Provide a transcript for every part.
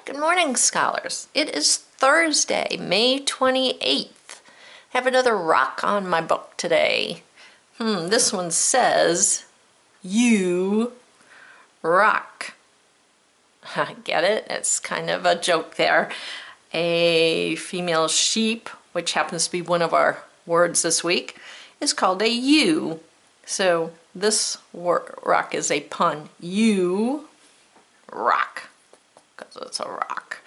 Good morning, scholars. It is Thursday, May 28th. I have another rock on my book today. This one says, you rock. Get it? It's kind of a joke there. A female sheep, which happens to be one of our words this week, is called a ewe. So this rock is a pun. You rock. Because it's a rock.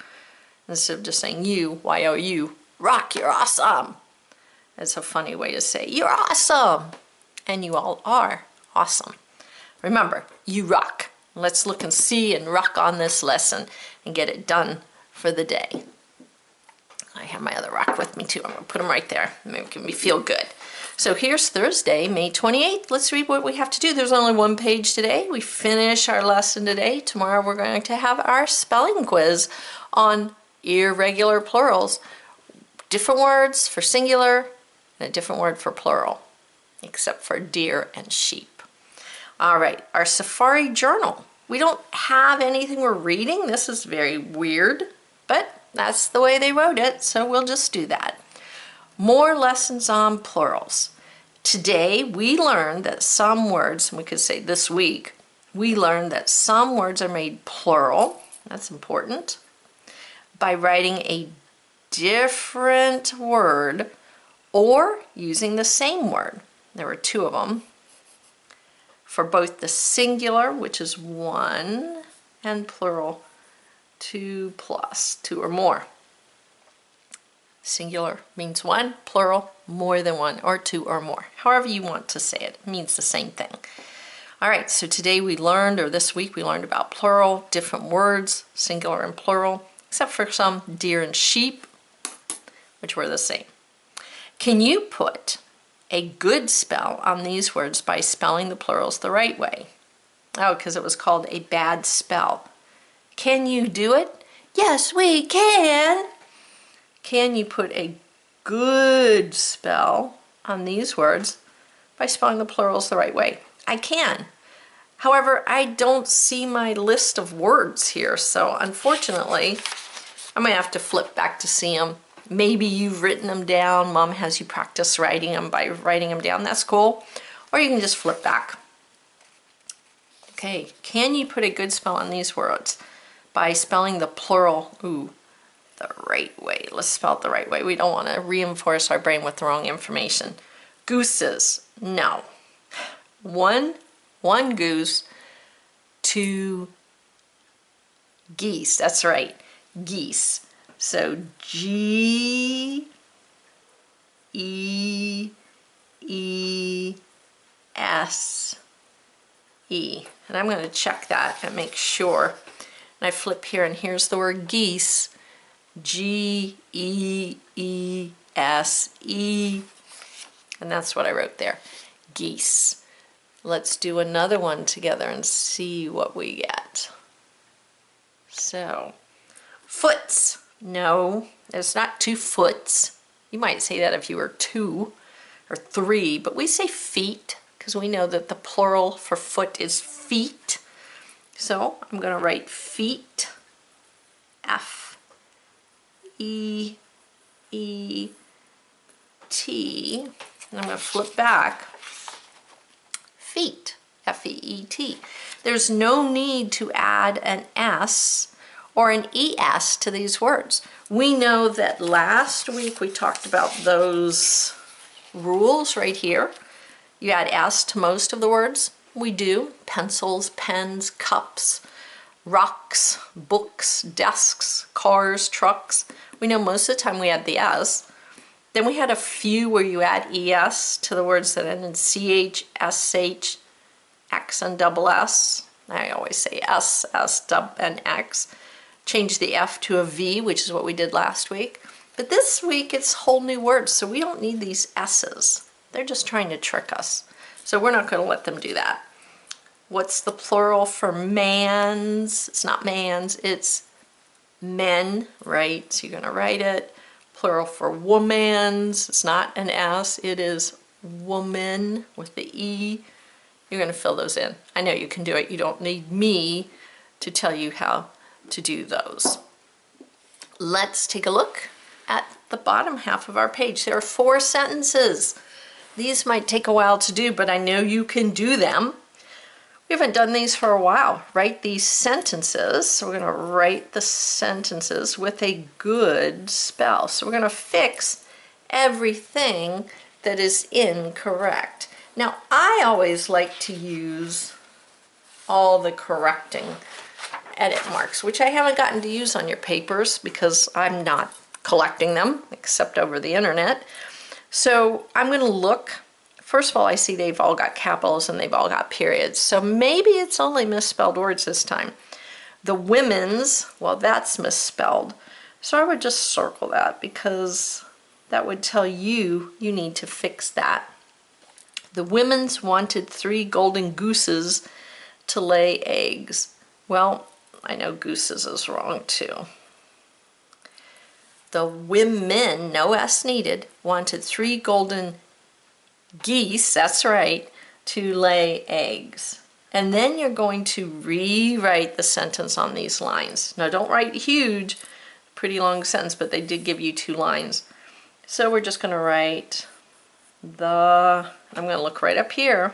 Instead of just saying you, Y-O-U, rock, you're awesome. It's a funny way to say, you're awesome. And you all are awesome. Remember, you rock. Let's look and see and rock on this lesson and get it done for the day. I have my other rock with me too. I'm going to put them right there, making me feel good. So here's Thursday, May 28th. Let's read what we have to do. There's only one page today. We finish our lesson today. Tomorrow we're going to have our spelling quiz on irregular plurals. Different words for singular and a different word for plural, except for deer and sheep. All right, our Safari journal. We don't have anything we're reading. This is very weird, but that's the way they wrote it, so we'll just do that. More lessons on plurals. Today we learned that some words, and we could say this week, we learned that some words are made plural, that's important, by writing a different word or using the same word. There were two of them. For both the singular, which is one, and plural, 2 plus, 2 or more. Singular means one, plural, more than one, or 2 or more. However you want to say it, it means the same thing. All right, so today we learned, or this week we learned about plural, different words, singular and plural, except for some deer and sheep, which were the same. Can you put a good spell on these words by spelling the plurals the right way? Oh, because it was called a bad spell. Can you do it? Yes, we can. Can you put a good spell on these words by spelling the plurals the right way? I can. However, I don't see my list of words here, so unfortunately, I'm going to have to flip back to see them. Maybe you've written them down. Mom has you practice writing them by writing them down. That's cool. Or you can just flip back. Okay, can you put a good spell on these words by spelling the plural, the right way? Let's spell it the right way. We don't want to reinforce our brain with the wrong information. Gooses, no. One goose, 2 geese. That's right, geese. So G-E-E-S-E. And I'm going to check that and make sure. And I flip here, and here's the word geese. G-E-E-S-E. And that's what I wrote there. Geese. Let's do another one together and see what we get. So, foots. No, it's not 2 foots. You might say that if you were 2 or 3, but we say feet because we know that the plural for foot is feet. So I'm going to write feet, F-E-E-T, and I'm going to flip back, feet, F-E-E-T. There's no need to add an S or an ES to these words. We know that last week we talked about those rules right here. You add S to most of the words. We do. Pencils, pens, cups, rocks, books, desks, cars, trucks. We know most of the time we add the S. Then we had a few where you add ES to the words that end in CH, SH, X, and double S. I always say S, S, and X. Change the F to a V, which is what we did last week. But this week it's whole new words, so we don't need these S's. They're just trying to trick us. So we're not going to let them do that. What's the plural for mans? It's not mans, it's men, right? So you're going to write it. Plural for womans, it's not an S, it is woman with the E. You're going to fill those in. I know you can do it. You don't need me to tell you how to do those. let's take a look at the bottom half of our page. There are 4 sentences. These might take a while to do, but I know you can do them. We haven't done these for a while. Write these sentences. So we're going to write the sentences with a good spell. So we're going to fix everything that is incorrect. Now, I always like to use all the correcting edit marks, which I haven't gotten to use on your papers because I'm not collecting them except over the internet. So I'm going to look. First of all, I see they've all got capitals and they've all got periods. So maybe it's only misspelled words this time. The women's, well, that's misspelled. So I would just circle that because that would tell you you need to fix that. The women's wanted 3 golden gooses to lay eggs. Well, I know gooses is wrong too. The women, no S needed, wanted 3 golden geese, that's right, to lay eggs. And then you're going to rewrite the sentence on these lines. Now don't write huge, pretty long sentence, but they did give you 2 lines. So we're just going to write I'm going to look right up here.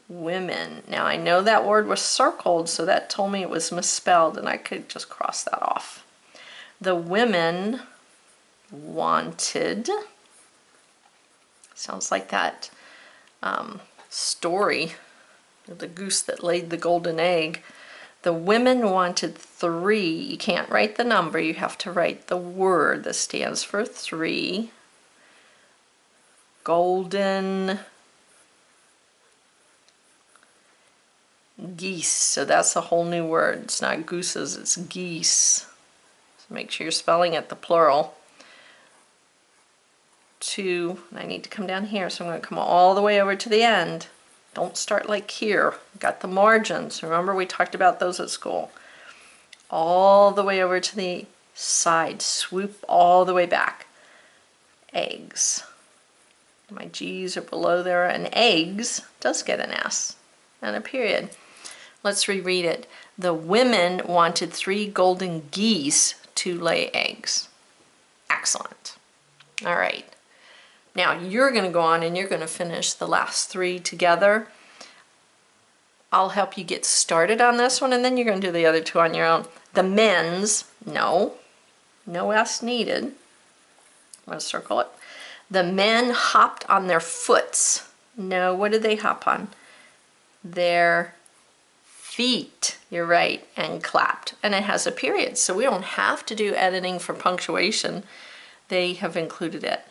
Women. Now I know that word was circled, so that told me it was misspelled, and I could just cross that off. The women wanted, sounds like that story of the goose that laid the golden egg. The women wanted 3. You can't write the number, you have to write the word that stands for 3. Golden geese. So that's a whole new word. It's not gooses, it's geese. So make sure you're spelling it the plural. 2, and I need to come down here, so I'm going to come all the way over to the end. Don't start like here. Got the margins. Remember we talked about those at school. All the way over to the side. Swoop all the way back. Eggs. My G's are below there, and eggs does get an S and a period. Let's reread it. The women wanted 3 golden geese to lay eggs. Excellent. All right. Now you're going to go on and you're going to finish the last 3 together. I'll help you get started on this one, and then you're going to do the other 2 on your own. The men's, no S needed. I'm going to circle it. The men hopped on their foots. No, what did they hop on? Their feet. You're right, and clapped. And it has a period, so we don't have to do editing for punctuation. They have included it.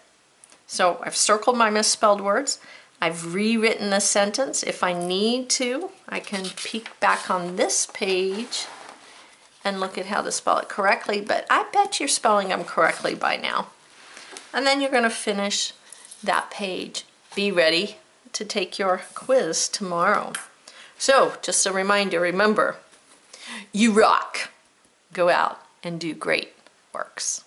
So I've circled my misspelled words. I've rewritten the sentence. If I need to, I can peek back on this page and look at how to spell it correctly, but I bet you're spelling them correctly by now. And then you're going to finish that page. Be ready to take your quiz tomorrow. So, just a reminder, remember, you rock. Go out and do great works.